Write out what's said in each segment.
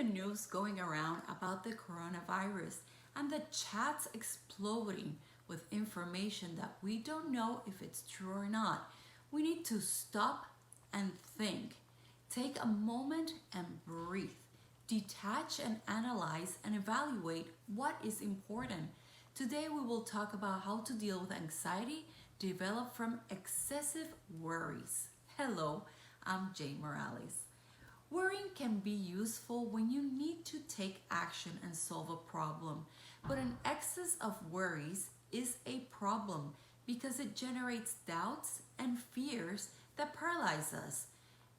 the news going around about the coronavirus and the chats exploding with information that we don't know if it's true or not, we need to stop and think. Take a moment and breathe. Detach and analyze and evaluate what is important. Today we will talk about how to deal with anxiety developed from excessive worries. Hello, I'm Jane Morales. Worrying can be useful when you need to take action and solve a problem, but an excess of worries is a problem because it generates doubts and fears that paralyze us,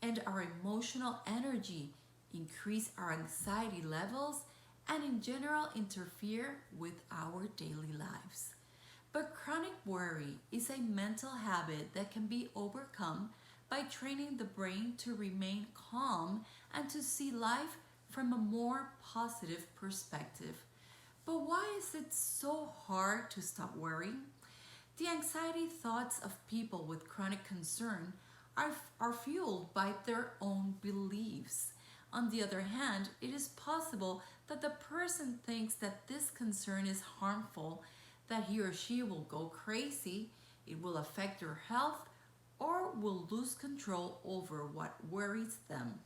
and our emotional energy, increase our anxiety levels, and in general interfere with our daily lives. But chronic worry is a mental habit that can be overcome by training the brain to remain calm and to see life from a more positive perspective. But why is it so hard to stop worrying? The anxiety thoughts of people with chronic concern are fueled by their own beliefs. On the other hand, it is possible that the person thinks that this concern is harmful, that he or she will go crazy, it will affect their health, or will lose control over what worries them.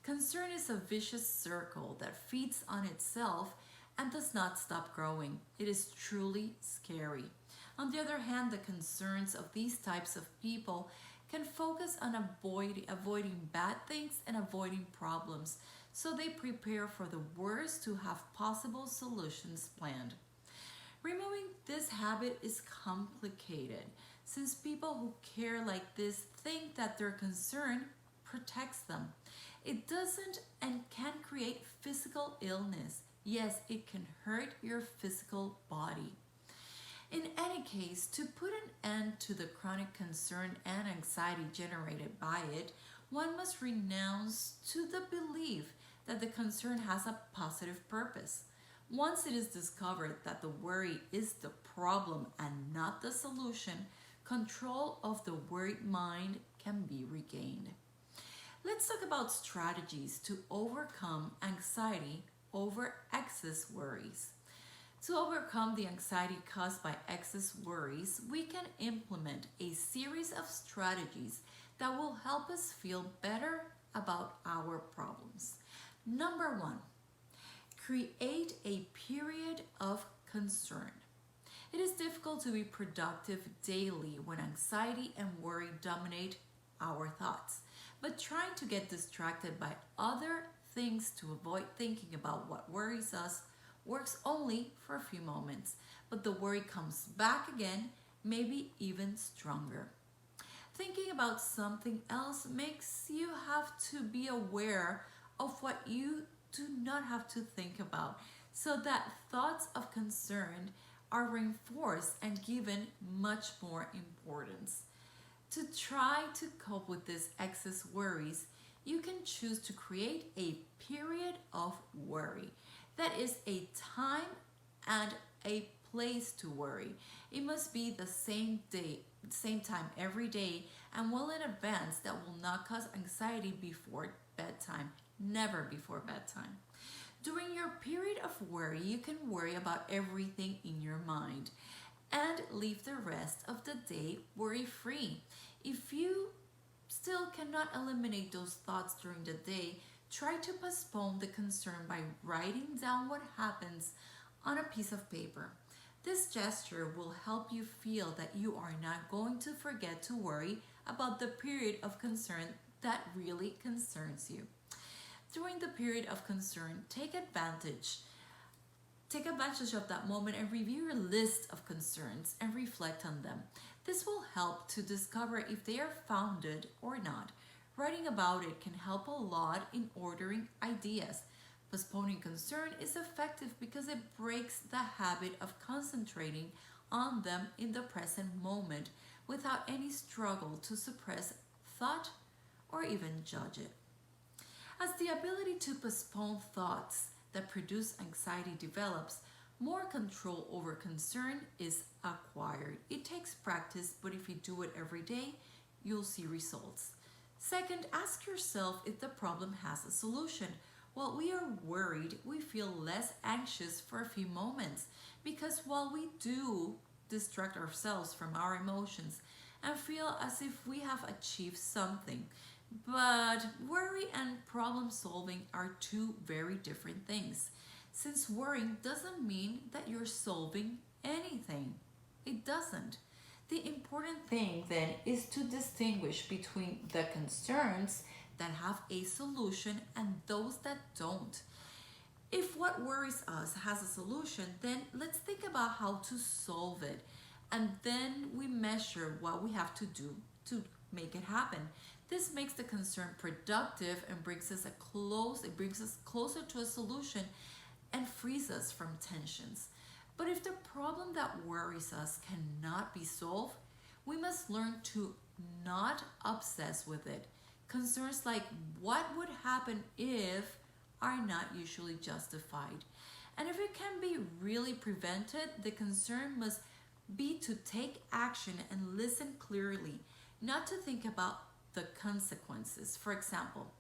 Concern is a vicious circle that feeds on itself and does not stop growing. It is truly scary. On the other hand, the concerns of these types of people can focus on avoiding bad things and avoiding problems, so they prepare for the worst to have possible solutions planned. Removing this habit is complicated since people who care like this think that their concern protects them. It doesn't and can create physical illness. Yes, it can hurt your physical body. In any case, to put an end to the chronic concern and anxiety generated by it, one must renounce to the belief that the concern has a positive purpose. Once it is discovered that the worry is the problem and not the solution, control of the worried mind can be regained. Let's talk about strategies to overcome anxiety over excess worries. To overcome the anxiety caused by excess worries, we can implement a series of strategies that will help us feel better about our problems. Number one, create a period of concern. It is difficult to be productive daily when anxiety and worry dominate our thoughts, but trying to get distracted by other things to avoid thinking about what worries us works only for a few moments, but the worry comes back again, maybe even stronger. Thinking about something else makes you have to be aware of what you do not have to think about, so that thoughts of concern are reinforced and given much more importance. To try to cope with these excess worries, you can choose to create a period of worry. That is a time and a place to worry. It must be the same time every day and well in advance, that will not cause anxiety before bedtime, never before bedtime. During your period of worry, you can worry about everything in your mind and leave the rest of the day worry-free. If you still cannot eliminate those thoughts during the day, try to postpone the concern by writing down what happens on a piece of paper. This gesture will help you feel that you are not going to forget to worry about the period of concern that really concerns you. During the period of concern, take advantage of that moment and review your list of concerns and reflect on them. This will help to discover if they are founded or not. Writing about it can help a lot in ordering ideas. Postponing concern is effective because it breaks the habit of concentrating on them in the present moment without any struggle to suppress thought or even judge it. As the ability to postpone thoughts that produce anxiety develops, more control over concern is acquired. It takes practice, but if you do it every day, you'll see results. Second, ask yourself if the problem has a solution. While we are worried, we feel less anxious for a few moments because while we do distract ourselves from our emotions and feel as if we have achieved something, but worry and problem solving are two very different things. Since worrying doesn't mean that you're solving anything, it doesn't. The important thing then is to distinguish between the concerns that have a solution and those that don't. If what worries us has a solution, then let's think about how to solve it. And then we measure what we have to do to make it happen. This makes the concern productive and it brings us closer to a solution and frees us from tensions. But if the problem that worries us cannot be solved, we must learn to not obsess with it. Concerns like what would happen if are not usually justified. And if it can be really prevented, the concern must be to take action and listen clearly, not to think about the consequences. For example,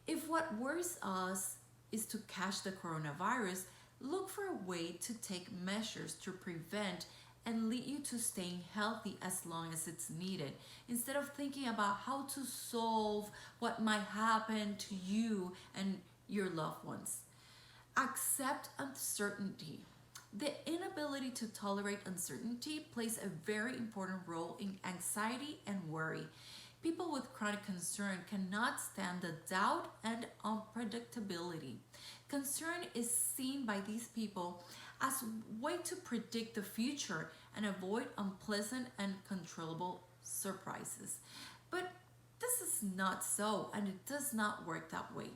if what worries us is to catch the coronavirus, look for a way to take measures to prevent and lead you to staying healthy as long as it's needed, instead of thinking about how to solve what might happen to you and your loved ones. Accept uncertainty. The inability to tolerate uncertainty plays a very important role in anxiety and worry. People with chronic concern cannot stand the doubt and unpredictability. Concern is seen by these people as a way to predict the future and avoid unpleasant and uncontrollable surprises. But this is not so, and it does not work that way.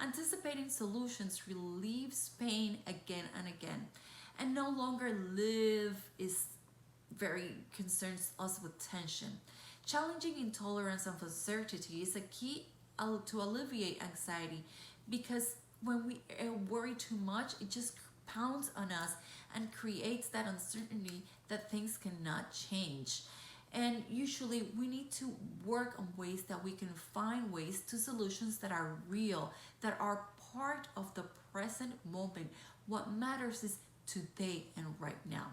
Anticipating solutions relieves pain again and again, and no longer live is very concerns us with tension. Challenging intolerance and uncertainty is a key to alleviate anxiety because when we worry too much, it just pounds on us and creates that uncertainty that things cannot change. And usually we need to work on ways that we can find ways to solutions that are real, that are part of the present moment. What matters is today and right now.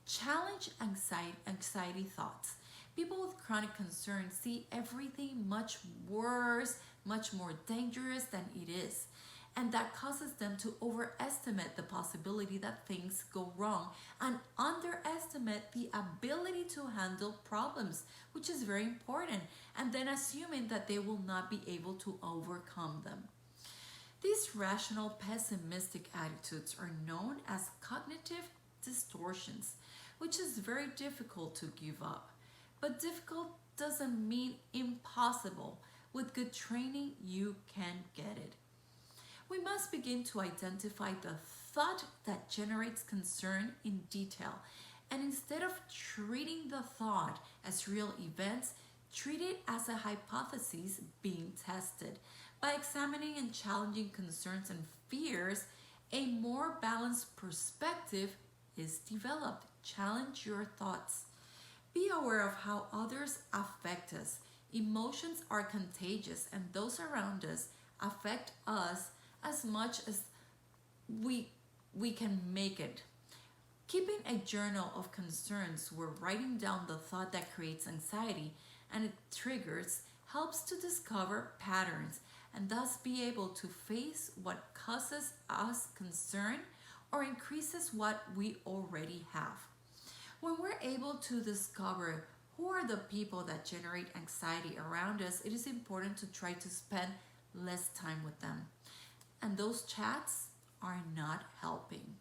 Challenge anxiety thoughts. People with chronic concerns see everything much worse, much more dangerous than it is. And that causes them to overestimate the possibility that things go wrong and underestimate the ability to handle problems, which is very important, and then assuming that they will not be able to overcome them. These rational pessimistic attitudes are known as cognitive distortions, which is very difficult to give up. But difficult doesn't mean impossible. With good training, you can get it. We must begin to identify the thought that generates concern in detail. And instead of treating the thought as real events, treat it as a hypothesis being tested. By examining and challenging concerns and fears, a more balanced perspective is developed. Challenge your thoughts. Be aware of how others affect us. Emotions are contagious, and those around us affect us as much as we can make it. Keeping a journal of concerns where writing down the thought that creates anxiety and it triggers helps to discover patterns and thus be able to face what causes us concern or increases what we already have. When we're able to discover who are the people that generate anxiety around us, it is important to try to spend less time with them. And those chats are not helping.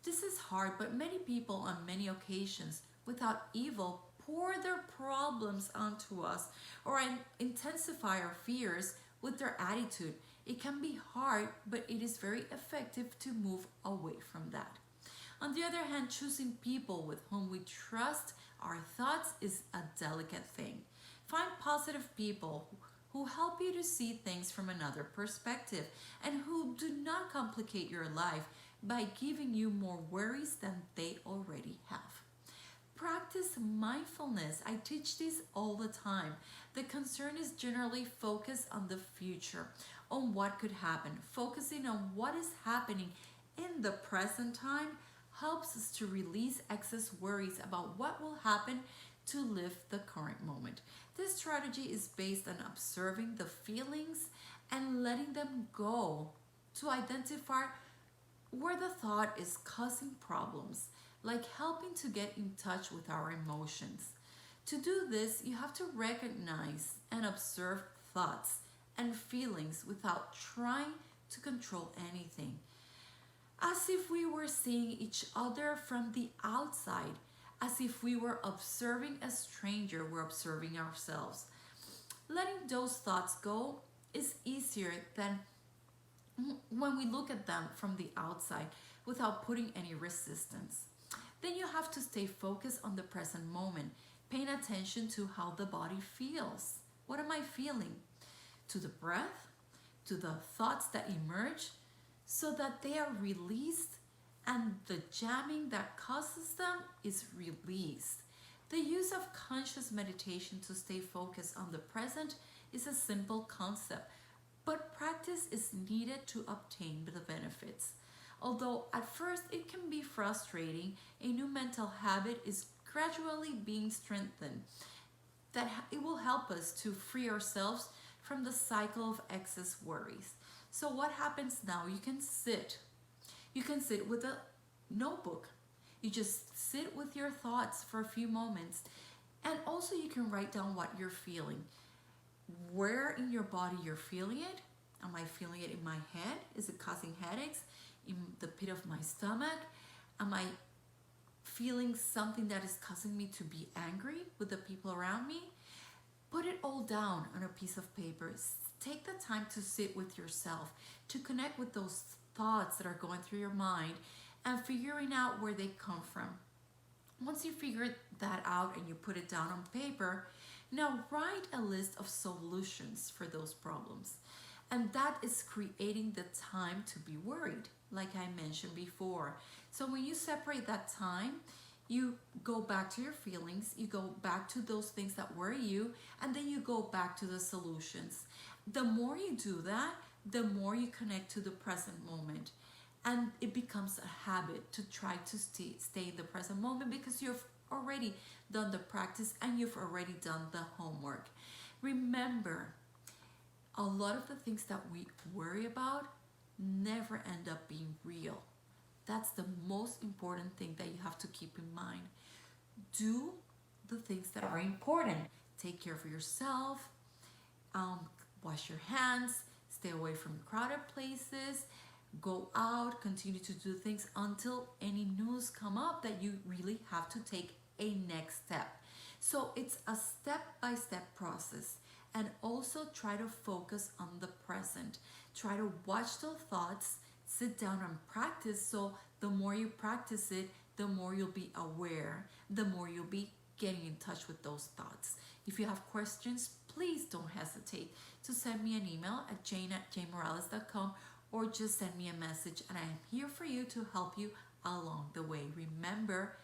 This is hard, but many people on many occasions, without evil, pour their problems onto us or intensify our fears with their attitude. It can be hard, but it is very effective to move away from that. On the other hand, choosing people with whom we trust our thoughts is a delicate thing. Find positive people who help you to see things from another perspective and who do not complicate your life by giving you more worries than they already have. Practice mindfulness. I teach this all the time. The concern is generally focused on the future. on what could happen. Focusing on what is happening in the present time helps us to release excess worries about what will happen to live the current moment. This strategy is based on observing the feelings and letting them go to identify where the thought is causing problems, like helping to get in touch with our emotions. To do this, you have to recognize and observe thoughts and feelings without trying to control anything, as if we were seeing each other from the outside, as if we were observing a stranger, we're observing ourselves. Letting those thoughts go is easier than when we look at them from the outside without putting any resistance. Then you have to stay focused on the present moment, paying attention to how the body feels. What am I feeling? To the breath, to the thoughts that emerge, so that they are released and the jamming that causes them is released. The use of conscious meditation to stay focused on the present is a simple concept, but practice is needed to obtain the benefits. Although at first it can be frustrating, a new mental habit is gradually being strengthened. That it will help us to free ourselves from the cycle of excess worries. So what happens now? You can sit. You can sit with a notebook. You just sit with your thoughts for a few moments. And also you can write down what you're feeling. Where in your body you're feeling it. Am I feeling it in my head? Is it causing headaches? In the pit of my stomach? Am I feeling something that is causing me to be angry with the people around me? Put it all down on a piece of paper. Take the time to sit with yourself, to connect with those thoughts that are going through your mind and figuring out where they come from. Once you figure that out and you put it down on paper, now write a list of solutions for those problems. And that is creating the time to be worried, like I mentioned before. So when you separate that time, you go back to your feelings, you go back to those things that worry you, and then you go back to the solutions. The more you do that, the more you connect to the present moment. And it becomes a habit to try to stay in the present moment because you've already done the practice and you've already done the homework. Remember, a lot of the things that we worry about never end up being real. That's the most important thing that you have to keep in mind. Do the things that are important. Take care of yourself, wash your hands, stay away from crowded places, go out, continue to do things until any news come up that you really have to take a next step. So it's a step-by-step process. And also try to focus on the present. Try to watch those thoughts, sit down and practice. So the more you practice it, the more you'll be aware, the more you'll be getting in touch with those thoughts. If you have questions, please don't hesitate to send me an email at jane@jmorales.com or just send me a message and I am here for you to help you along the way. Remember,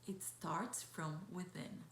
it starts from within.